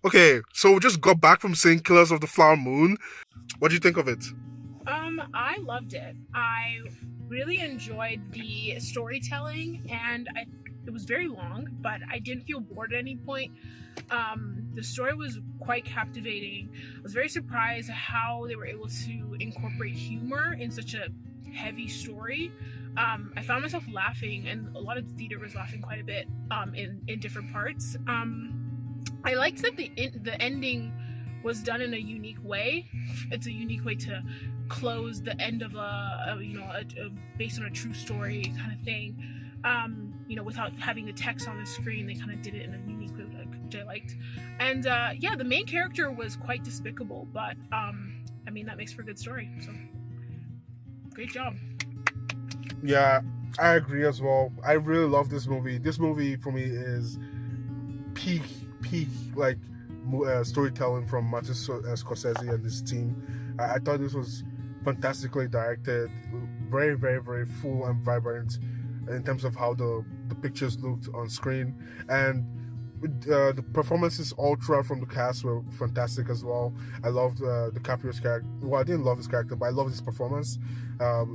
Okay, so we just got back from seeing Killers of the Flower Moon. What do you think of it? I loved it. I really enjoyed the storytelling, and it was very long, but I didn't feel bored at any point. The story was quite captivating. I was very surprised at how they were able to incorporate humor in such a heavy story. I found myself laughing, and a lot of the theater was laughing quite a bit in different parts. I liked that the ending was done in a unique way. It's a unique way to close the end of a based on a true story kind of thing. Without having the text on the screen, they kind of did it in a unique way, which I liked. And yeah, the main character was quite despicable, but I mean that makes for a good story. So great job. Yeah, I agree as well. I really love this movie. This movie for me is peak, peak like storytelling from Martin Scorsese and his team. I thought this was fantastically directed, very, very, very full and vibrant in terms of how the pictures looked on screen, and the performances all throughout from the cast were fantastic as well. I loved DiCaprio's character. Well, I didn't love his character, but I loved his performance.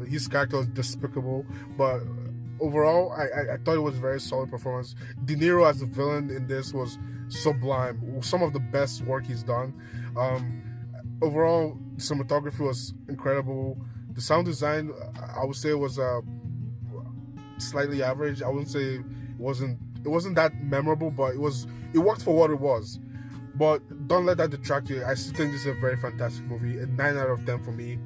His character was despicable, but overall, I thought it was a very solid performance. De Niro as the villain in this was sublime. Some of the best work he's done. Um, Overall, the cinematography was incredible. The sound design, I would say, was slightly average. I wouldn't say it wasn't that memorable, but it worked for what it was. But don't let that detract you. I still think this is a very fantastic movie. A 9 out of 10 for me.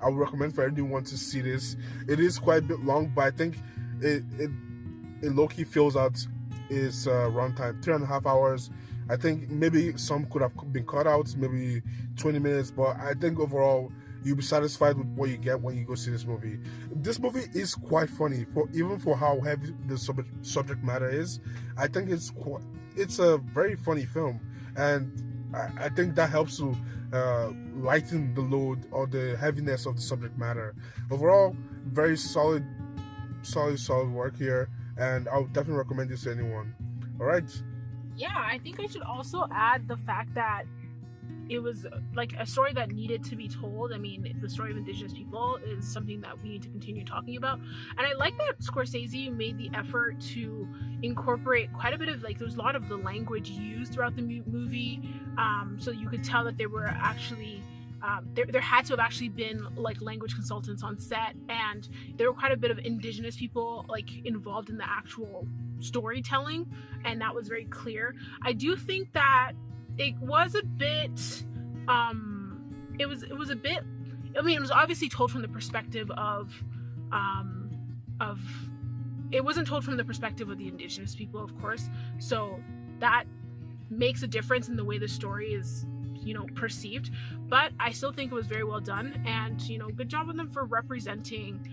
I would recommend for anyone to see this. It is quite a bit long, but I think it it, it low key fills out its runtime. 3.5 hours. I think maybe some could have been cut out, maybe 20 minutes, but I think overall you'll be satisfied with what you get when you go see this movie. This movie is quite funny for even for how heavy the subject matter is. I think it's a very funny film, and I think that helps to lighten the load or the heaviness of the subject matter. Overall, very solid, solid work here, and I would definitely recommend this to anyone. All right. Yeah, I think I should also add the fact that it was like a story that needed to be told. I mean, the story of Indigenous people is something that we need to continue talking about. And I like that Scorsese made the effort to incorporate quite a bit of, like, there's a lot of the language used throughout the movie. So you could tell that they were actually. There had to have actually been like language consultants on set, and there were quite a bit of Indigenous people like involved in the actual storytelling, and that was very clear. I do think that it was a bit it was a bit, I mean, it was obviously told from the perspective um of it wasn't told from the perspective of the Indigenous people, of course, so that makes a difference in the way the story is perceived. But I still think it was very well done, and good job on them for representing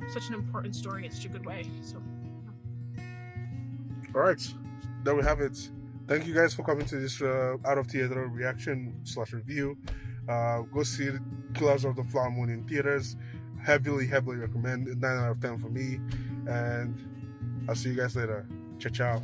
such an important story in such a good way. So All right, there we have it. Thank you guys for coming to this out of theater reaction slash review. Go see Killers of the Flower Moon in theaters. Heavily, heavily recommend. 9 out of 10 for me. And I'll see you guys later. Ciao, ciao.